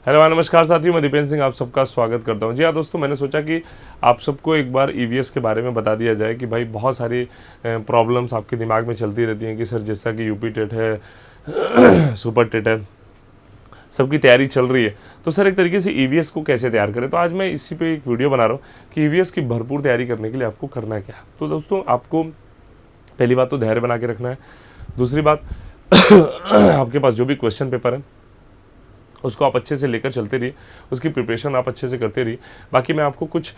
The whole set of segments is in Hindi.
हेलो नमस्कार साथियों, मैं दीपेंद्र सिंह आप सबका स्वागत करता हूं। जी हाँ दोस्तों, मैंने सोचा कि आप सबको एक बार ईवीएस के बारे में बता दिया जाए कि भाई बहुत सारी प्रॉब्लम्स आपके दिमाग में चलती रहती हैं कि सर जैसा कि यूपी टेट है सुपर टेट है, सबकी तैयारी चल रही है, तो सर एक तरीके से ईवीएस को कैसे तैयार करें। तो आज मैं इसी पे एक वीडियो बना रहा हूँ कि ईवीएस की भरपूर तैयारी करने के लिए आपको करना क्या है। तो दोस्तों, आपको पहली बात तो धैर्य बना के रखना है। दूसरी बात आपके पास जो भी क्वेश्चन पेपर है उसको आप अच्छे से लेकर चलते रहिए, उसकी प्रिपरेशन आप अच्छे से करते रहिए। बाकी मैं आपको कुछ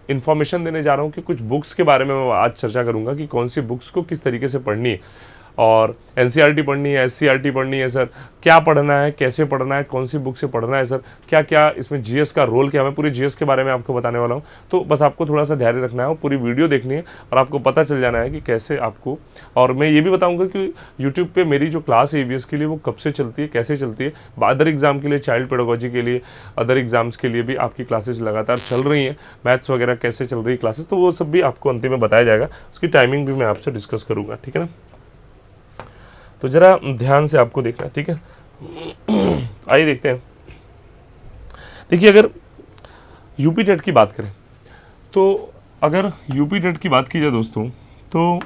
इन्फॉर्मेशन देने जा रहा हूँ कि कुछ बुक्स के बारे में मैं आज चर्चा करूँगा कि कौन सी बुक्स को किस तरीके से पढ़नी है, और एनसीईआरटी पढ़नी है, एससीईआरटी पढ़नी है, सर क्या पढ़ना है, कैसे पढ़ना है, कौन सी बुक से पढ़ना है, सर क्या क्या इसमें जीएस का रोल क्या है, मैं पूरी जीएस के बारे में आपको बताने वाला हूँ। तो बस आपको थोड़ा सा धैर्य रखना है और पूरी वीडियो देखनी है और आपको पता चल जाना है कि कैसे आपको। और मैं ये भी बताऊँगा कि यूट्यूब पर मेरी जो क्लास है ईवीएस के लिए वो कब से चलती है, कैसे चलती है, अदर एग्जाम के लिए, चाइल्ड पेडागोजी के लिए, अदर एग्जाम्स के लिए भी आपकी क्लासेज लगातार चल रही हैं, मैथ्स वगैरह कैसे चल रही है क्लासेस, तो वो सब भी आपको अंतिम में बताया जाएगा। उसकी टाइमिंग भी मैं आपसे डिस्कस करूँगा, ठीक है ना। तो जरा ध्यान से आपको देखना है, ठीक है। आइए देखते हैं। देखिए, अगर यूपी टेट की बात करें तो अगर यूपी टेट की बात की जाए दोस्तों, तो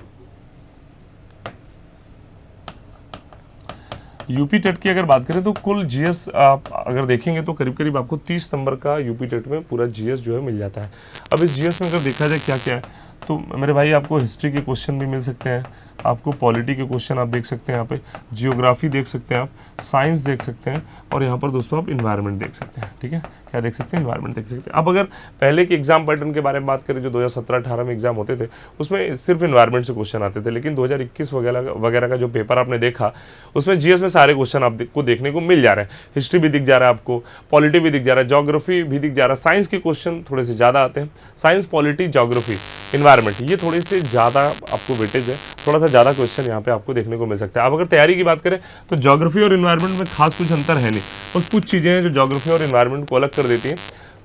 यूपी टेट की अगर बात करें तो कुल जीएस आप अगर देखेंगे तो करीब करीब आपको 30 नंबर का यूपी टेट में पूरा जीएस जो है मिल जाता है। अब इस जीएस में अगर देखा जाए क्या क्या है, तो मेरे भाई आपको हिस्ट्री के क्वेश्चन भी मिल सकते हैं, आपको पॉलिटी के क्वेश्चन आप देख सकते हैं, यहाँ पे जियोग्राफी देख सकते हैं, आप साइंस देख सकते हैं, और यहाँ पर दोस्तों आप इन्वायरमेंट देख सकते हैं, ठीक है। क्या देख सकते हैं? इन्वायरमेंट देख सकते हैं। अब अगर पहले के एग्जाम पैटर्न के बारे में बात करें जो 2017-18 में एग्जाम होते थे, उसमें सिर्फ इन्वायरमेंट से क्वेश्चन आते थे, लेकिन 2021 वगैरह का जो पेपर आपने देखा उसमें जीएस में सारे क्वेश्चन आपको देखने को मिल जा रहे हैं। हिस्ट्री भी दिख जा रहा है आपको, पॉलिटी भी दिख जा रहा है, ज्योग्राफी भी दिख जा रहा है। साइंस के क्वेश्चन थोड़े से ज़्यादा आते हैं, साइंस, पॉलिटी, ज्योग्राफी, इन्वायरमेंट, ये थोड़े से ज़्यादा आपको वेटेज है, थोड़ा सा ज़्यादा क्वेश्चन यहाँ पे आपको देखने को मिल सकता है। अब अगर तैयारी की बात करें तो ज्योग्राफी और इन्वायरमेंट में खास कुछ अंतर है नहीं, बस कुछ चीज़ें हैं जो ज्योग्राफी और इन्वायरमेंट को अलग कर देती हैं।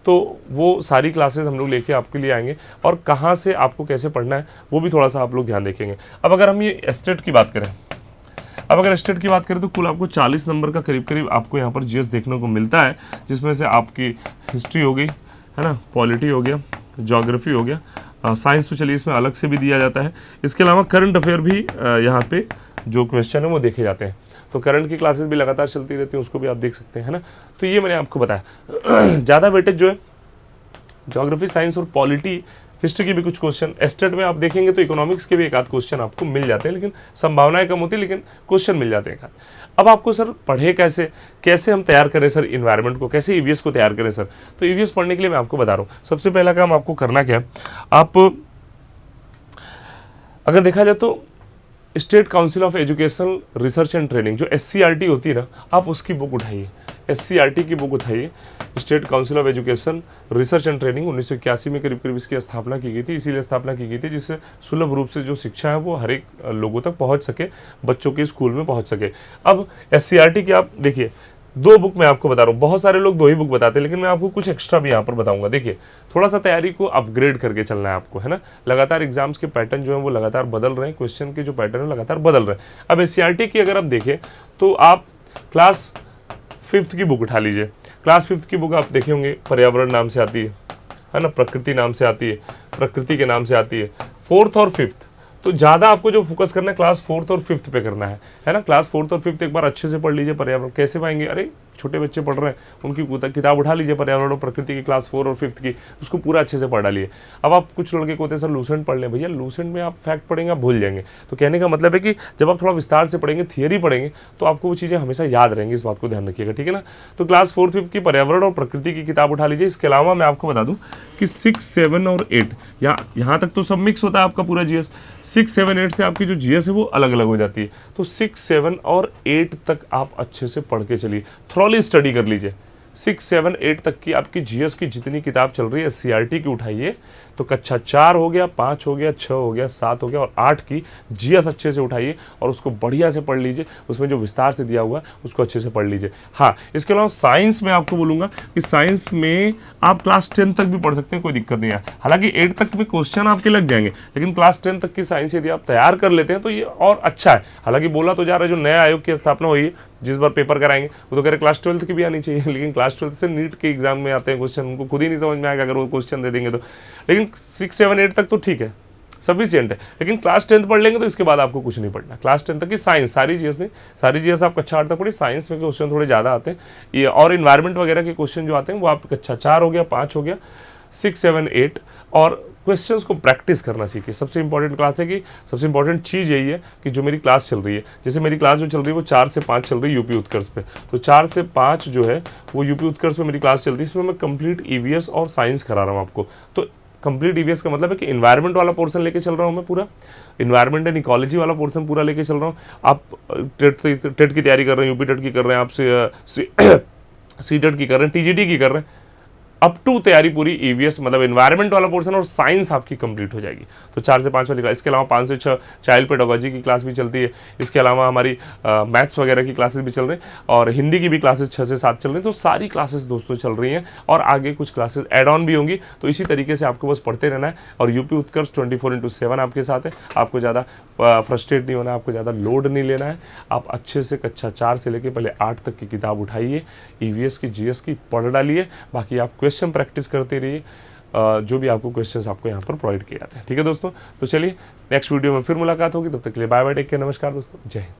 तो वो सारी क्लासेस हम लोग लेके आपके लिए आएंगे, और कहाँ से आपको कैसे पढ़ना है वो भी थोड़ा सा आप लोग ध्यान देखेंगे। अब अगर हम ये एस्टेट की बात करें, तो कुल आपको 40 नंबर का करीब करीब आपको यहाँ पर जीएस देखने को मिलता है, जिसमें से आपकी हिस्ट्री हो गई, है ना, पॉलिटी हो गया, ज्योग्राफी हो गया, साइंस तो चलिए इसमें अलग से भी दिया जाता है। इसके अलावा करंट अफेयर भी यहाँ पे जो क्वेश्चन है वो देखे जाते हैं, तो करंट की क्लासेस भी लगातार चलती रहती हैं, उसको भी आप देख सकते हैं, है ना। तो ये मैंने आपको बताया। ज़्यादा वेटेज जो है ज्योग्राफी, साइंस और पॉलिटी, हिस्ट्री की भी कुछ क्वेश्चन, एस्टेट में आप देखेंगे तो इकोनॉमिक्स के भी एक आध क्वेश्चन आपको मिल जाते हैं, लेकिन संभावनाएं कम होती है, लेकिन क्वेश्चन मिल जाते हैं। अब आपको सर पढ़े कैसे हम तैयार करें सर इन्वायरमेंट को, कैसे ईवीएस को तैयार करें सर। तो ईवीएस पढ़ने के लिए मैं आपको बता रहा हूँ, सबसे पहला काम आपको करना क्या है, आप अगर देखा जाए तो state council of education research and training जो एससीईआरटी होती है ना, आप उसकी बुक उठाइए, एससीईआरटी की बुक उठाइए। State council of education research and training 1981 में करीब करीब इसकी स्थापना की गई थी, इसीलिए स्थापना की गई थी जिससे सुलभ रूप से जो शिक्षा है वो हर एक लोगों तक पहुंच सके, बच्चों के स्कूल में पहुंच सके। अब एससीईआरटी की आप देखिए, 2 बुक मैं आपको बता रहा हूँ, बहुत सारे लोग 2 ही बुक बताते हैं, लेकिन मैं आपको कुछ एक्स्ट्रा भी यहाँ पर बताऊंगा। देखिए, थोड़ा सा तैयारी को अपग्रेड करके चलना है आपको, है ना। लगातार एग्जाम्स के पैटर्न जो है वो लगातार बदल रहे हैं, क्वेश्चन के जो पैटर्न है लगातार बदल रहे हैं। अब एससीईआरटी की अगर आप देखें तो आप क्लास 5th की बुक उठा लीजिए। क्लास 5th की बुक आप देखे होंगे, पर्यावरण नाम से आती है ना, प्रकृति नाम से आती है, प्रकृति के नाम से आती है। 4th और 5th तो ज़्यादा आपको जो फोकस करना है क्लास 4th और 5th पे करना है ना। क्लास 4th और 5th एक बार अच्छे से पढ़ लीजिए। पर्यावरण कैसे पाएंगे, अरे छोटे बच्चे पढ़ रहे हैं, उनकी किताब उठा लीजिए पर्यावरण और प्रकृति की, क्लास 4 और 5th की, उसको पूरा अच्छे से पढ़ डालिए। अब आप कुछ लड़के को होते हैं सर लूसेंट पढ़ लें, भैया लूसेंट में आप फैक्ट पढ़ेंगे आप भूल जाएंगे। तो कहने का मतलब है कि जब आप थोड़ा विस्तार से पढ़ेंगे, थियरी पढ़ेंगे, तो आपको वो चीज़ें हमेशा याद रहेंगी, इस बात को ध्यान रखिएगा, ठीक है ना। तो क्लास 4th 5th की पर्यावरण और प्रकृति की किताब उठा लीजिए। इसके अलावा मैं आपको बता दूं कि 6, 7 और 8 यहाँ तक तो सब मिक्स होता है आपका पूरा जीएस। 6, 7, 8 से आपकी जो जीएस है वो अलग अलग हो जाती है। तो 6, 7 और 8 तक आप अच्छे से पढ़ के चलिए, थॉरली स्टडी कर लीजिए। 6, 7, 8 तक की आपकी जीएस की जितनी किताब चल रही है एससीईआरटी की उठाइए, तो कक्षा 4 हो गया, 5 हो गया, 6 हो गया, 7 हो गया और 8 की जीएस अच्छे से उठाइए और उसको बढ़िया से पढ़ लीजिए, उसमें जो विस्तार से दिया हुआ है उसको अच्छे से पढ़ लीजिए। हाँ, इसके अलावा साइंस में आपको बोलूँगा कि साइंस में आप क्लास 10 तक भी पढ़ सकते हैं, कोई दिक्कत नहीं है। हालांकि 8 तक में क्वेश्चन आपके लग जाएंगे, लेकिन क्लास 10 तक की साइंस यदि आप तैयार कर लेते हैं तो ये और अच्छा है। हालांकि बोला तो जा रहा है, जो नया आयोग की स्थापना हुई है, जिस बार पेपर कराएंगे वो तो कह रहे क्लास 12 की भी आनी चाहिए, लेकिन क्लास 12 से नीट के एग्जाम में आते हैं क्वेश्चन, उनको खुद ही नहीं समझ में आएगा अगर वो क्वेश्चन दे देंगे तो। लेकिन 6, 7, 8 तक तो ठीक है, सफिशियंट है। लेकिन क्लास 10 पढ़ लेंगे तो इसके बाद आपको कुछ नहीं पढ़ना। क्लास 10 तक की साइंस, सारी जीएस नहीं, सारी जीएस आप कक्षा 8 तक पढ़ी। साइंस में क्वेश्चन थोड़े ज़्यादा आते हैं ये, और इन्वायरमेंट वगैरह के क्वेश्चन जो आते हैं वो आप कक्षा 4 हो गया, 5 हो गया, 6, 7, 8 और क्वेश्चंस को प्रैक्टिस करना सीखिए। सबसे इंपॉर्टेंट क्लास है कि सबसे इंपॉर्टेंट चीज़ यही है कि जो मेरी क्लास चल रही है, जैसे मेरी क्लास जो चल रही है वो 4 से 5 चल रही है यूपी उत्कर्ष पे, तो 4 से 5 जो है वो यूपी उत्कर्ष पे मेरी क्लास चल रही है। इसमें मैं कंप्लीट ईवीएस और साइंस करा रहा हूँ आपको। तो कंप्लीट ईवीएस का मतलब है कि इन्वायरमेंट वाला पोर्शन लेके चल रहा हूँ मैं, पूरा इन्वायरमेंट एंड इकोलॉजी वाला पोर्शन पूरा लेके चल रहा हूँ। आप टेट की तैयारी कर रहे हैं, यूपी टेट की कर रहे हैं, आप सी टेट की कर रहे हैं, टीजीटी की कर रहे हैं, अप टू तैयारी पूरी ईवीएस मतलब इन्वायरमेंट वाला पोर्शन और साइंस आपकी कंप्लीट हो जाएगी। तो 4 से 5 वाली क्लास, इसके अलावा 5 से 6 चाइल्ड पेडागोजी की क्लास भी चलती है। इसके अलावा हमारी मैथ्स वगैरह की क्लासेस भी चल रही हैं और हिंदी की भी क्लासेस 6 से 7 चल रही हैं। तो सारी क्लासेस दोस्तों चल रही हैं और आगे कुछ क्लासेस एड ऑन भी होंगी। तो इसी तरीके से आपको बस पढ़ते रहना है और यूपी उत्कर्ष 24/7 आपके साथ है। आपको ज़्यादा फ्रस्ट्रेट नहीं होना है, आपको ज़्यादा लोड नहीं लेना है। आप अच्छे से कक्षा 4 से लेकर पहले 8 तक की किताब उठाइए, ईवीएस की, जीएस की पढ़ डालिए। बाकी आप क्वेश्चन प्रैक्टिस करते रहिए, जो भी आपको क्वेश्चंस आपको यहाँ पर प्रोवाइड किए जाते हैं। ठीक है दोस्तों, तो चलिए नेक्स्ट वीडियो में फिर मुलाकात होगी। तब तक के लिए बाय बाय, टेक केयर, नमस्कार दोस्तों, जय हिंद।